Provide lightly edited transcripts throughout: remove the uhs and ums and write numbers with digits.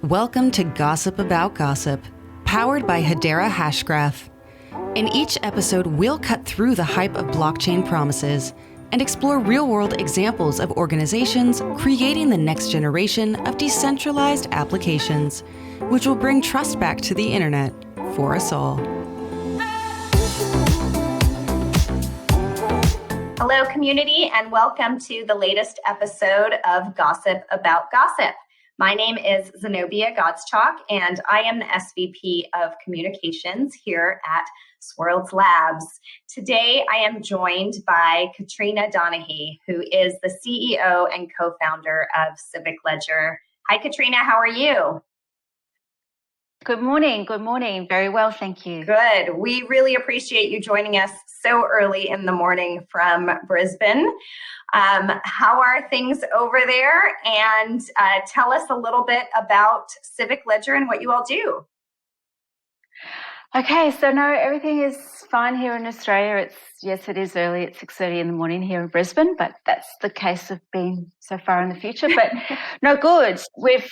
Welcome to Gossip About Gossip, powered by Hedera Hashgraph. In each episode, we'll cut through the hype of blockchain promises and explore real-world examples of organizations creating the next generation of decentralized applications, which will bring trust back to the internet for us all. Hello, community, and welcome to the latest episode of Gossip About Gossip. My name is Zenobia Godschalk, and I am the SVP of Communications here at Swirlds Labs. Today, I am joined by Katrina Donaghy, who is the CEO and co-founder of Civic Ledger. Hi, Katrina. How are you? Good morning. Good morning. Very well, thank you. Good. We really appreciate you joining us so early in the morning from Brisbane. How are things over there? And tell us a little bit about Civic Ledger and what you all do. Okay, so no, everything is fine here in Australia. Yes, it is early. It's 6:30 in the morning here in Brisbane, but that's the case of being so far in the future. But no, good. We've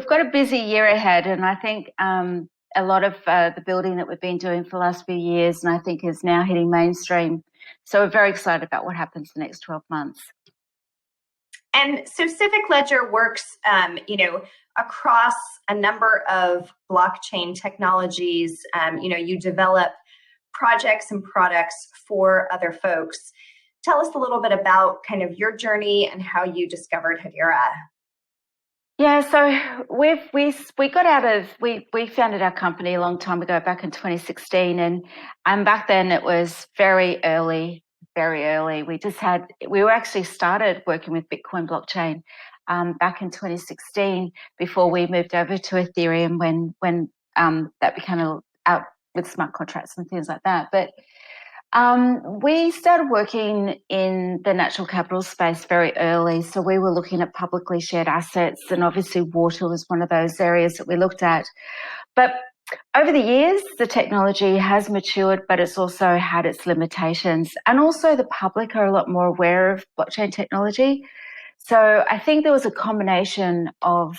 got a busy year ahead, and I think a lot of the building that we've been doing for the last few years, and I think is now hitting mainstream. So we're very excited about what happens the next 12 months. And so Civic Ledger works, across a number of blockchain technologies. You develop projects and products for other folks. Tell us a little bit about kind of your journey and how you discovered Hedera. Yeah, so we founded our company a long time ago, back in 2016, and back then it was very early. We were actually started working with Bitcoin blockchain back in 2016 before we moved over to Ethereum when that became out with smart contracts and things like that. But we started working in the natural capital space very early. So we were looking at publicly shared assets, and obviously water was one of those areas that we looked at. But over the years, the technology has matured, but it's also had its limitations. And also the public are a lot more aware of blockchain technology. So I think there was a combination of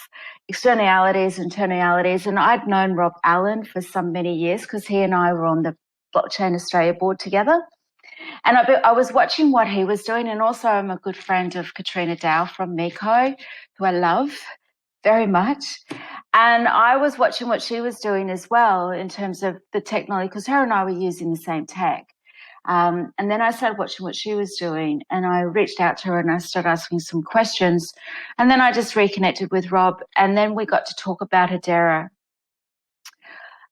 externalities, internalities, and I'd known Rob Allen for many years because he and I were on the Blockchain Australia board together. And I was watching what he was doing, and also I'm a good friend of Katrina Donaghy from Miko, who I love very much. And I was watching what she was doing as well in terms of the technology, because her and I were using the same tech. And then I started watching what she was doing, and I reached out to her and I started asking some questions. And then I just reconnected with Rob, and then we got to talk about Hedera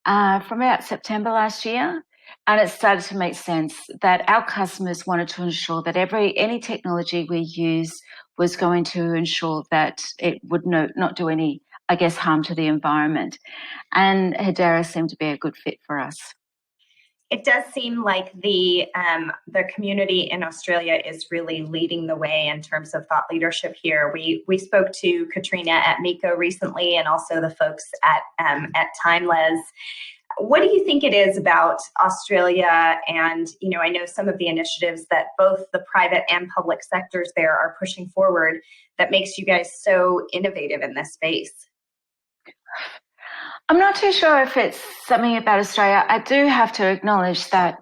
from about September last year. And it started to make sense that our customers wanted to ensure that any technology we use was going to ensure that it would not do any, harm to the environment. And Hedera seemed to be a good fit for us. It does seem like the community in Australia is really leading the way in terms of thought leadership here. We spoke to Katrina at Miko recently, and also the folks at Timeless. What do you think it is about Australia? And, I know some of the initiatives that both the private and public sectors there are pushing forward that makes you guys so innovative in this space. I'm not too sure if it's something about Australia. I do have to acknowledge that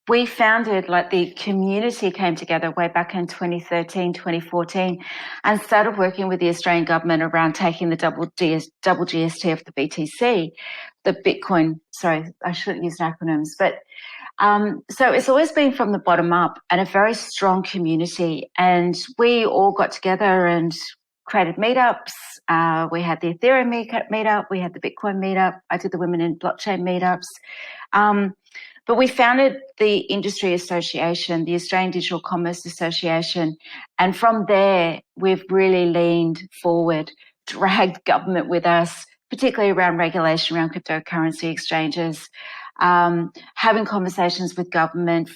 we founded, the community came together way back in 2013, 2014, and started working with the Australian government around taking the double GST of the BTC, the Bitcoin, sorry, I shouldn't use acronyms, but so it's always been from the bottom up and a very strong community. And we all got together and created meetups. We had the Ethereum meetup, we had the Bitcoin meetup, I did the Women in Blockchain meetups. But we founded the industry association, the Australian Digital Commerce Association, and from there we've really leaned forward, dragged government with us, particularly around regulation around cryptocurrency exchanges, having conversations with government.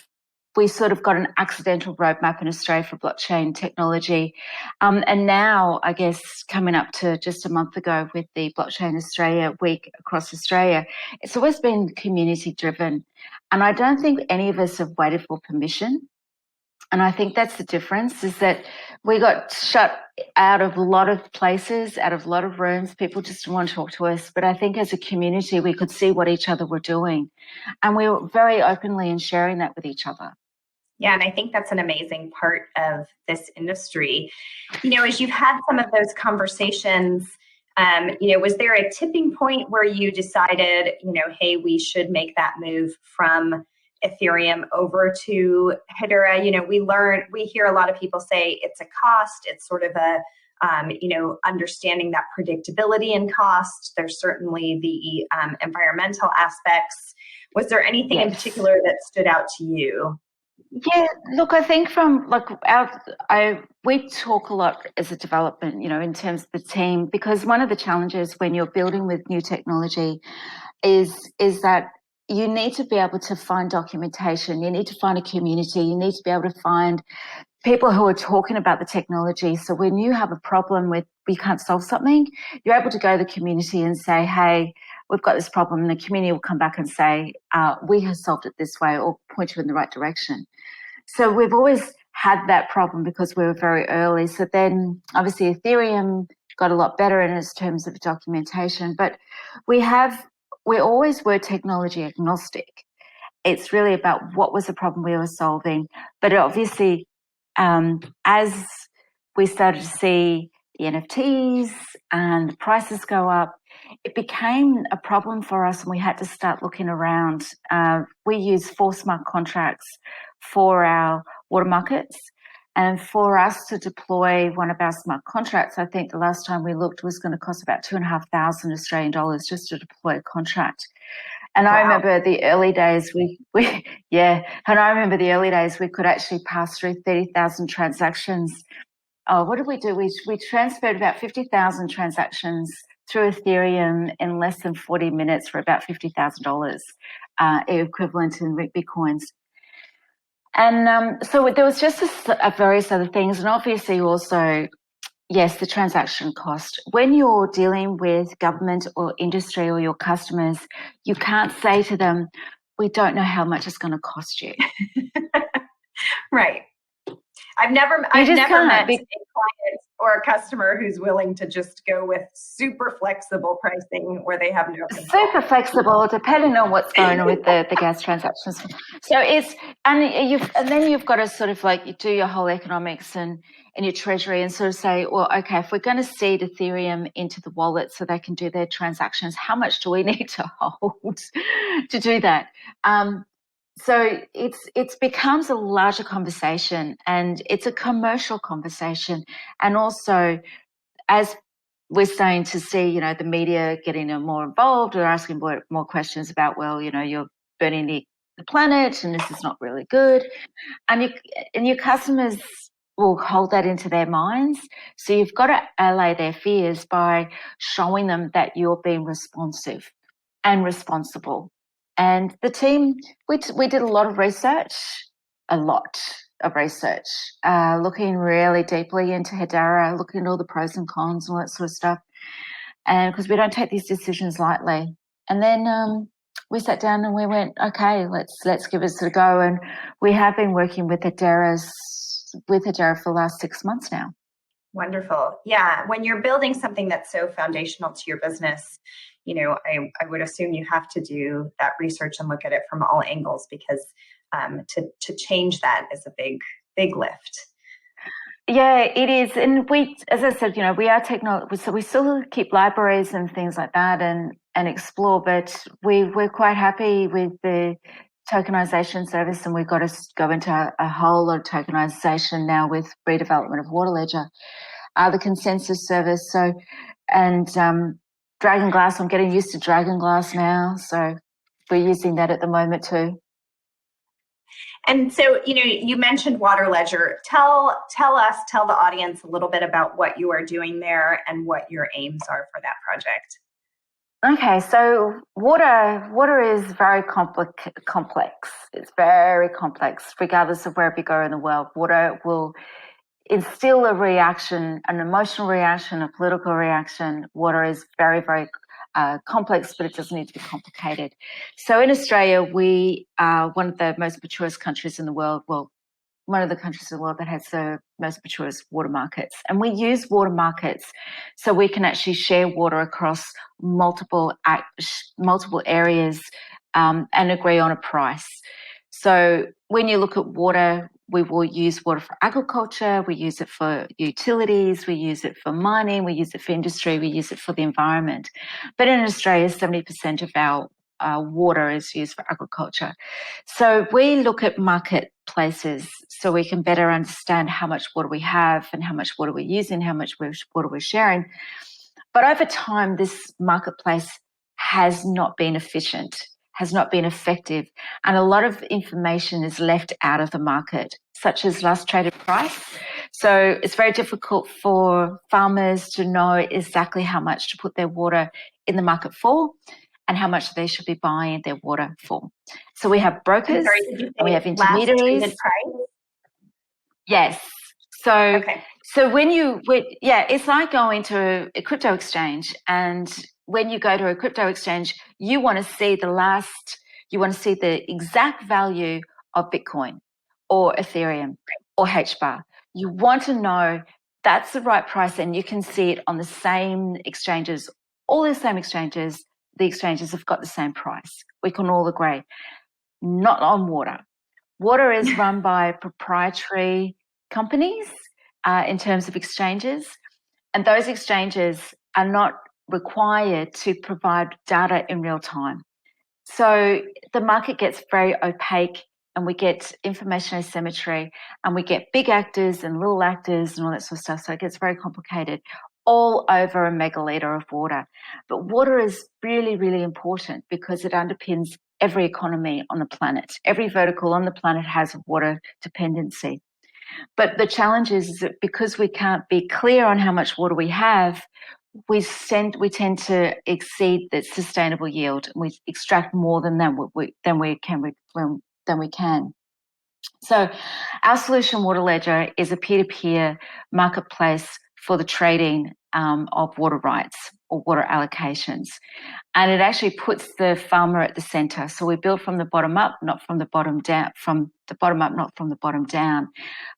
We sort of got an accidental roadmap in Australia for blockchain technology. And now, coming up to just a month ago with the Blockchain Australia week across Australia, it's always been community driven. And I don't think any of us have waited for permission. And I think that's the difference, is that we got shut out of a lot of places, out of a lot of rooms. People just didn't want to talk to us. But I think as a community, we could see what each other were doing. And we were very openly in sharing that with each other. Yeah, and I think that's an amazing part of this industry. As you've had some of those conversations, was there a tipping point where you decided, hey, we should make that move from Ethereum over to Hedera? We hear a lot of people say it's a cost. It's sort of a, understanding that predictability in cost. There's certainly the environmental aspects. Was there anything in particular that stood out to you? Yeah, look, I think we talk a lot as a development, in terms of the team, because one of the challenges when you're building with new technology is that you need to be able to find documentation. You need to find a community. You need to be able to find people who are talking about the technology. So when you have a problem with you can't solve something, you're able to go to the community and say, hey, we've got this problem. And the community will come back and say, we have solved it this way, or point you in the right direction. So we've always had that problem because we were very early. So then obviously Ethereum got a lot better in its terms of documentation, but we always were technology agnostic. It's really about what was the problem we were solving. But obviously, as we started to see the NFTs and the prices go up, it became a problem for us, and we had to start looking around. We use 4 smart contracts for our water markets, and for us to deploy one of our smart contracts, I think the last time we looked was going to cost about $2,500 Australian dollars just to deploy a contract. And wow. I remember the early days we could actually pass through 30,000 transactions. What did we do? We transferred about 50,000 transactions through Ethereum in less than 40 minutes for about $50,000 equivalent in Bitcoins. And so there was just various other things, and obviously also, yes, the transaction cost. When you're dealing with government or industry or your customers, you can't say to them, we don't know how much it's going to cost you. Right. I've never met a client or a customer who's willing to just go with super flexible pricing where they have no control. Super flexible, depending on what's going on with the gas transactions. So then you've got to sort of you do your whole economics and your treasury and sort of say, well, okay, if we're going to seed Ethereum into the wallet so they can do their transactions, how much do we need to hold to do that? So it becomes a larger conversation, and it's a commercial conversation. And also, as we're starting to see, the media getting more involved, or asking more questions about, well, you're burning the planet, and this is not really good. And your customers will hold that into their minds. So you've got to allay their fears by showing them that you're being responsive and responsible. And the team, we did a lot of research, looking really deeply into Hedera, looking at all the pros and cons and all that sort of stuff. And because we don't take these decisions lightly. And then we sat down and we went, okay, let's give this a go. And we have been working with Hedera for the last 6 months now. Wonderful. Yeah. When you're building something that's so foundational to your business, I would assume you have to do that research and look at it from all angles, because to change that is a big lift. Yeah, it is. And we, as I said, we are technology, so we still keep libraries and things like that and explore, but we're quite happy with the tokenization service, and we've got to go into a whole lot of tokenization now with redevelopment of Water Ledger, the consensus service. So, and Dragon Glass, I'm getting used to Dragon Glass now, so we're using that at the moment too. And so, you mentioned Water Ledger. Tell the audience a little bit about what you are doing there and what your aims are for that project. Okay, so water is very complex. It's very complex, regardless of wherever you go in the world. Water will instill a reaction, an emotional reaction, a political reaction. Water is very, very complex, but it doesn't need to be complicated. So in Australia, we are one of the most maturest countries in the world. Well, one of the countries in the world that has the most mature water markets. And we use water markets so we can actually share water across multiple areas and agree on a price. So when you look at water, we will use water for agriculture, we use it for utilities, we use it for mining, we use it for industry, we use it for the environment. But in Australia, 70% of our water is used for agriculture. So we look at marketplaces so we can better understand how much water we have and how much water we're using, how much water we're sharing. But over time, this marketplace has not been efficient, has not been effective, and a lot of information is left out of the market, such as last traded price. So it's very difficult for farmers to know exactly how much to put their water in the market for and how much they should be buying their water for. So we have brokers and we have intermediaries. Yes. So it's like going to a crypto exchange, and when you go to a crypto exchange, you want to see the exact value of Bitcoin or Ethereum or HBAR. You want to know that's the right price, and you can see it on the same exchanges, all the same exchanges. The exchanges have got the same price. We can all agree. Not on water. Water is run by proprietary companies in terms of exchanges, and those exchanges are not required to provide data in real time. So the market gets very opaque, and we get information asymmetry, and we get big actors and little actors and all that sort of stuff. So it gets very complicated all over a megaliter of water. But water is really, really important because it underpins every economy on the planet. Every vertical on the planet has water dependency. But the challenge is that because we can't be clear on how much water we have, we tend to exceed the sustainable yield. We extract more than we can. So our solution, Water Ledger, is a peer-to-peer marketplace for the trading of water rights or water allocations. And it actually puts the farmer at the centre. So we build from the bottom up, not from the bottom down, from the bottom up, not from the bottom down.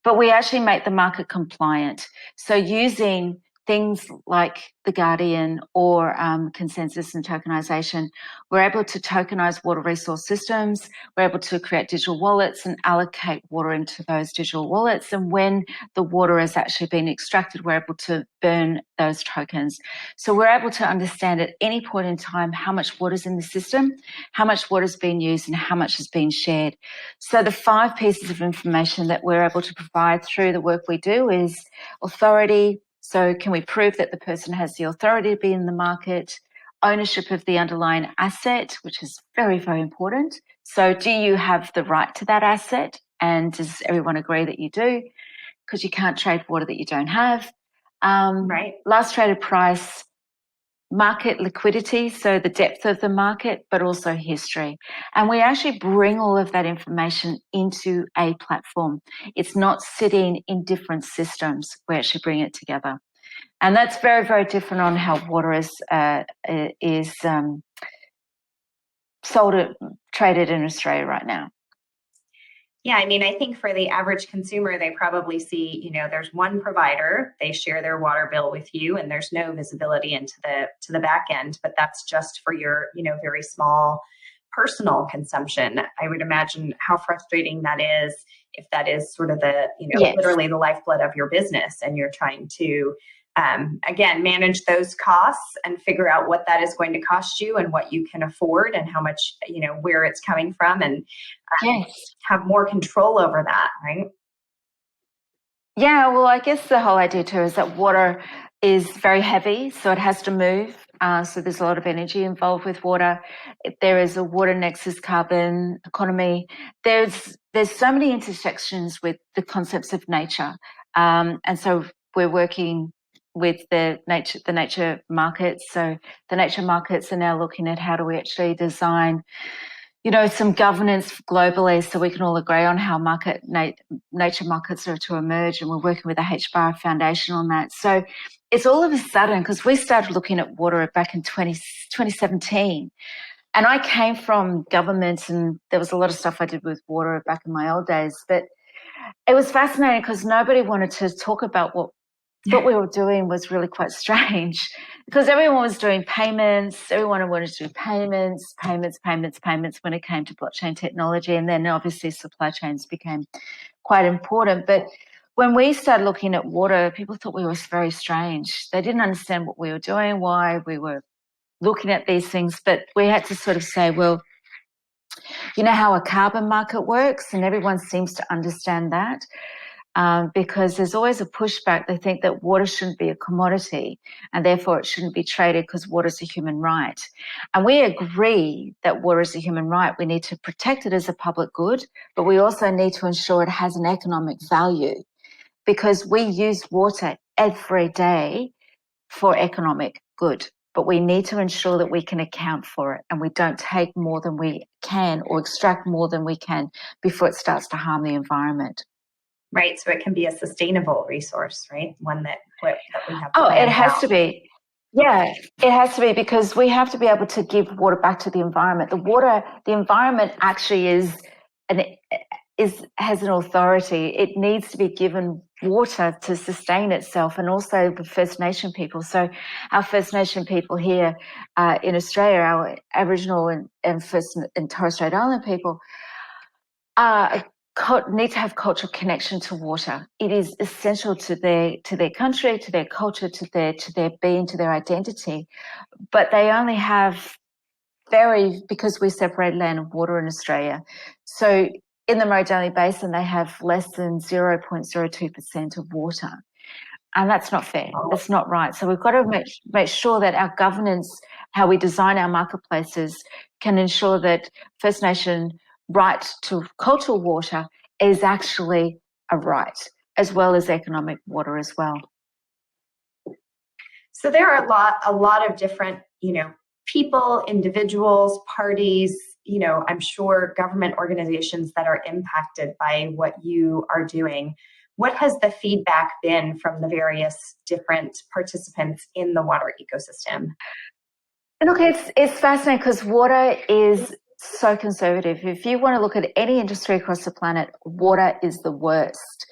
But we actually make the market compliant. So using things like the Guardian or consensus and tokenization, we're able to tokenize water resource systems. We're able to create digital wallets and allocate water into those digital wallets. And when the water has actually been extracted, we're able to burn those tokens. So we're able to understand at any point in time how much water is in the system, how much water is being used, and how much is being shared. So the 5 pieces of information that we're able to provide through the work we do is authority. So can we prove that the person has the authority to be in the market? Ownership of the underlying asset, which is very, very important. So do you have the right to that asset? And does everyone agree that you do? Because you can't trade water that you don't have. Right. Last traded price, market liquidity, so the depth of the market, but also history. And we actually bring all of that information into a platform. It's not sitting in different systems. We actually bring it together. And that's very, very different on how water is traded in Australia right now. Yeah, I mean, I think for the average consumer, they probably see, there's one provider, they share their water bill with you, and there's no visibility into the back end, but that's just for your, very small personal consumption. I would imagine how frustrating that is if that is sort of the, Yes. literally the lifeblood of your business, and you're trying to again, manage those costs and figure out what that is going to cost you and what you can afford and how much, where it's coming from, and Yes. have more control over that, right? Yeah, well, I guess the whole idea too is that water is very heavy, so it has to move. So there's a lot of energy involved with water. There is a water nexus carbon economy. There's so many intersections with the concepts of nature. And so we're working with the nature markets. So the nature markets are now looking at how do we actually design, some governance globally so we can all agree on how nature markets are to emerge. And we're working with the HBAR Foundation on that. So it's all of a sudden, because we started looking at water back in 2017. And I came from government, and there was a lot of stuff I did with water back in my old days. But It was fascinating because nobody wanted to talk about what we were doing was really quite strange, because everyone was doing payments. Everyone wanted to do payments when it came to blockchain technology. And then obviously supply chains became quite important. But when we started looking at water, people thought we were very strange. They didn't understand what we were doing, why we were looking at these things. But we had to sort of say, well, you know how a carbon market works, and everyone seems to understand that. Because there's always a pushback. They think that water shouldn't be a commodity and therefore it shouldn't be traded because water is a human right. And we agree that water is a human right. We need to protect it as a public good, but we also need to ensure it has an economic value, because we use water every day for economic good. But we need to ensure that we can account for it and we don't take more than we can or extract more than we can before it starts to harm the environment. Right, so it can be a sustainable resource, right? One that we have. Oh, it has to be. Yeah, it has to be, because we have to be able to give water back to the environment. The environment actually has an authority. It needs to be given water to sustain itself, and also the First Nation people. So our First Nation people here in Australia, our Aboriginal and First and Torres Strait Island people, need to have cultural connection to water. It is essential to their country, to their culture, to their being, to their identity. But they only have because we separate land and water in Australia. So in the Murray-Darling Basin, they have less than 0.02% of water. And that's not fair. That's not right. So we've got to make sure that our governance, how we design our marketplaces, can ensure that First Nation right to cultural water is actually a right, as well as economic water as well. So there are a lot of different, people, individuals, parties, I'm sure government organizations that are impacted by what you are doing. What has the feedback been from the various different participants in the water ecosystem? Look, it's fascinating because water is so conservative. If you want to look at any industry across the planet, water is the worst,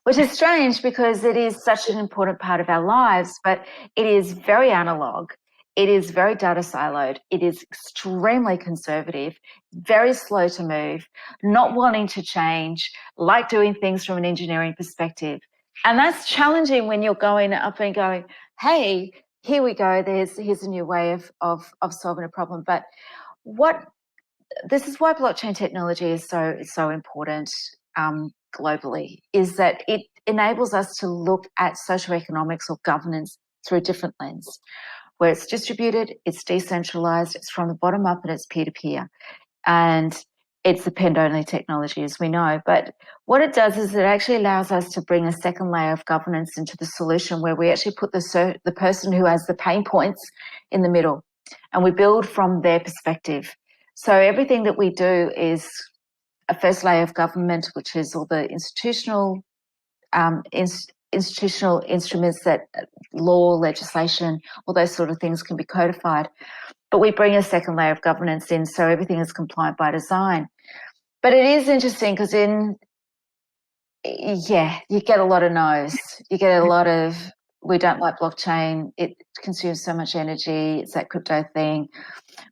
which is strange because it is such an important part of our lives, but it is very analog. It is very data siloed. It is extremely conservative, very slow to move, not wanting to change, like doing things from an engineering perspective. And that's challenging when you're going up and going, hey, here we go, here's a new way of solving a problem. But this is why blockchain technology is so important globally, is that it enables us to look at socioeconomics or governance through a different lens, where it's distributed, it's decentralized, it's from the bottom up, and it's peer-to-peer. And it's depend-only technology, as we know. But what it does is it actually allows us to bring a second layer of governance into the solution, where we actually put the person who has the pain points in the middle, and we build from their perspective. So everything that we do is a first layer of government, which is all the institutional instruments, that law, legislation, all those sort of things can be codified. But we bring a second layer of governance in, so everything is compliant by design. But it is interesting because you get a lot of no's. You get a lot of, we don't like blockchain, it consumes so much energy, it's that crypto thing.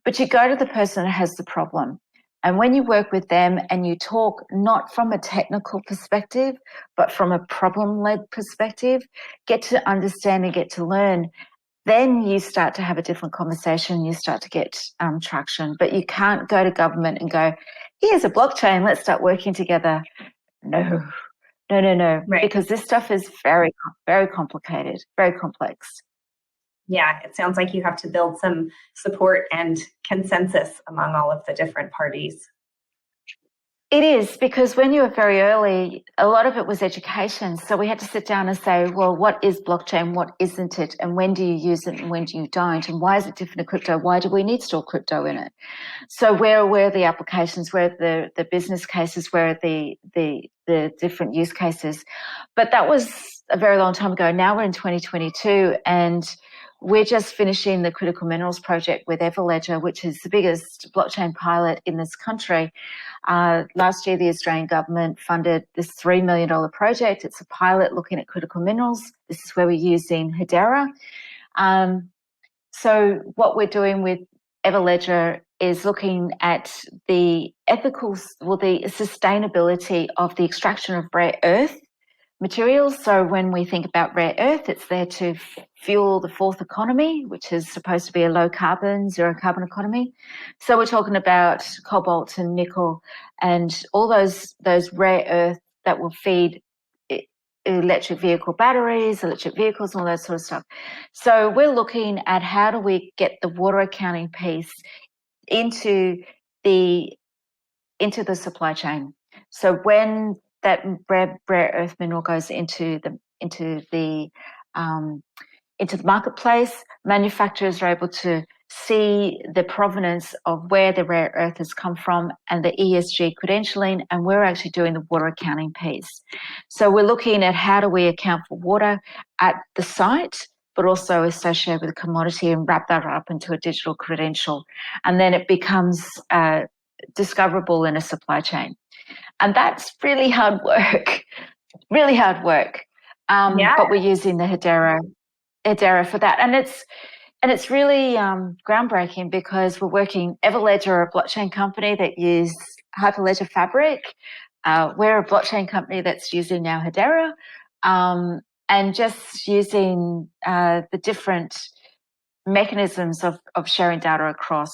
But you go to the person that has the problem. And when you work with them and you talk not from a technical perspective, but from a problem-led perspective, get to understand and get to learn, then you start to have a different conversation, you start to get traction. But you can't go to government and go, here's a blockchain, let's start working together. No. Right. Because this stuff is very, very complicated, very complex. Yeah, it sounds like you have to build some support and consensus among all of the different parties. It is, because when you were very early, a lot of it was education. So we had to sit down and say, well, what is blockchain? What isn't it? And when do you use it and when do you don't? And why is it different to crypto? Why do we need store crypto in it? So where are the applications? Where are the business cases? Where are the different use cases? But that was a very long time ago. Now we're in 2022, and we're just finishing the critical minerals project with Ledger, which is the biggest blockchain pilot in this country. Last year, the Australian government funded this $3 million project. It's a pilot looking at critical minerals. This is where we're using Hedera. So what we're doing with Ledger is looking at the the sustainability of the extraction of rare earth materials. So when we think about rare earth, it's there to fuel the fourth economy, which is supposed to be a low carbon, zero carbon economy. So we're talking about cobalt and nickel and all those rare earth that will feed electric vehicle batteries, electric vehicles, all that sort of stuff. So we're looking at how do we get the water accounting piece into the supply chain. So when that rare earth mineral goes into the marketplace, manufacturers are able to see the provenance of where the rare earth has come from and the ESG credentialing, and we're actually doing the water accounting piece. So we're looking at how do we account for water at the site, but also associated with a commodity and wrap that up into a digital credential. And then it becomes discoverable in a supply chain. And that's really hard work, really hard work. But we're using the Hedera for that. And it's really groundbreaking because we're working, Ledger, a blockchain company that use Hyperledger Fabric. We're a blockchain company that's using now Hedera. And just using the different mechanisms of sharing data across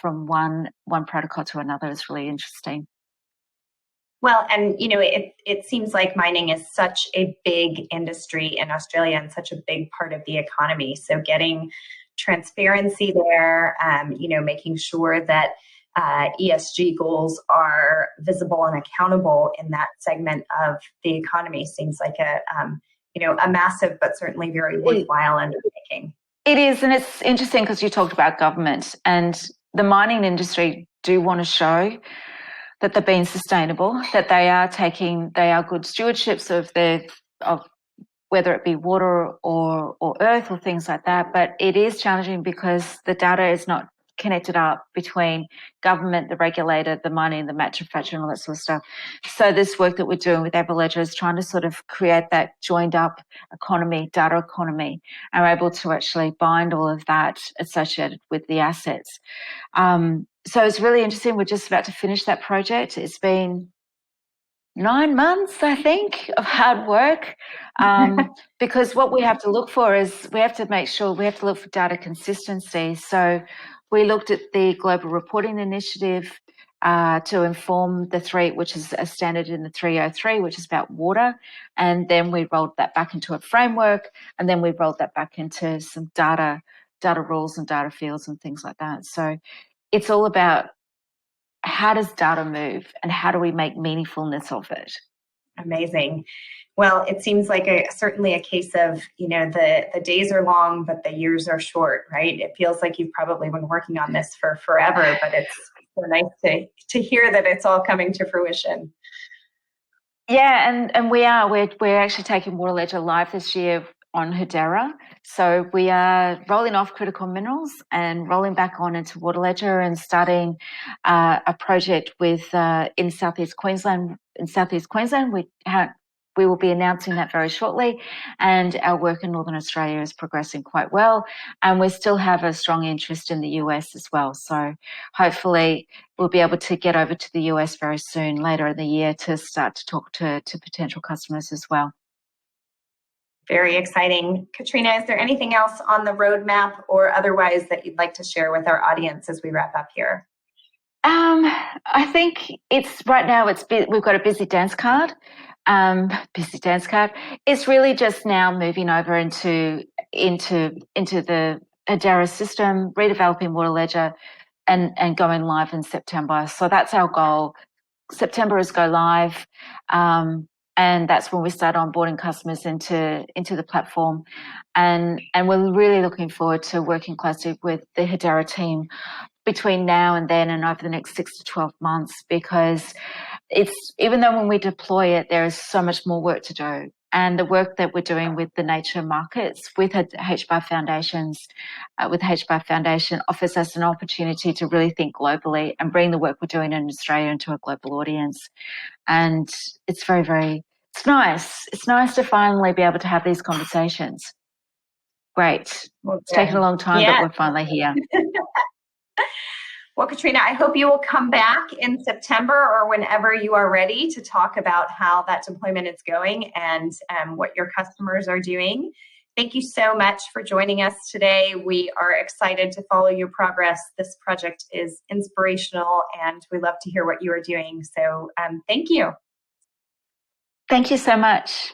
from one protocol to another is really interesting. Well, and it seems like mining is such a big industry in Australia and such a big part of the economy. So getting transparency there, making sure that ESG goals are visible and accountable in that segment of the economy seems like a massive but certainly very worthwhile undertaking. It is, and it's interesting because you talked about government, and the mining industry do want to show that they're being sustainable, that they are good stewardships of whether it be water or earth or things like that. But it is challenging because the data is not connected up between government, the regulator, the mining, the manufacturer, and all that sort of stuff. So this work that we're doing with Ledger is trying to sort of create that joined up economy, data economy, and we're able to actually bind all of that associated with the assets. So it's really interesting. We're just about to finish that project. It's been 9 months, I think, of hard work, because what we have to look for is we have to look for data consistency. So we looked at the Global Reporting Initiative to inform the three, which is a standard in the 303, which is about water. And then we rolled that back into a framework, and then we rolled that back into some data rules and data fields and things like that. So it's all about how does data move and how do we make meaningfulness of it? Amazing. Well, it seems like certainly a case of, the days are long, but the years are short, right? It feels like you've probably been working on this for forever, but it's so nice to hear that it's all coming to fruition. Yeah, and we're actually taking Water Ledger live this year on Hedera. So we are rolling off critical minerals and rolling back on into Water Ledger and starting a project with in Southeast Queensland. We will be announcing that very shortly, and our work in Northern Australia is progressing quite well, and we still have a strong interest in the US as well. So hopefully we'll be able to get over to the US very soon, later in the year, to start to talk to potential customers as well. Very exciting. Katrina, is there anything else on the roadmap or otherwise that you'd like to share with our audience as we wrap up here? I think right now we've got a busy dance card. It's really just now moving over into the Hedera system, redeveloping Water Ledger, and going live in September. So that's our goal. September is go live. And that's when we start onboarding customers into the platform. And we're really looking forward to working closely with the Hedera team between now and then and over the next 6 to 12 months, because even though when we deploy it, there is so much more work to do. and the work that we're doing with the nature markets with HBAR Foundations, with HBAR Foundation offers us an opportunity to really think globally and bring the work we're doing in Australia into a global audience. And it's very, very, it's nice. It's nice to finally be able to have these conversations. Great. Well, it's taken a long time, but we're finally here. Well, Katrina, I hope you will come back in September or whenever you are ready to talk about how that deployment is going and what your customers are doing. Thank you so much for joining us today. We are excited to follow your progress. This project is inspirational and we love to hear what you are doing. So thank you. Thank you so much.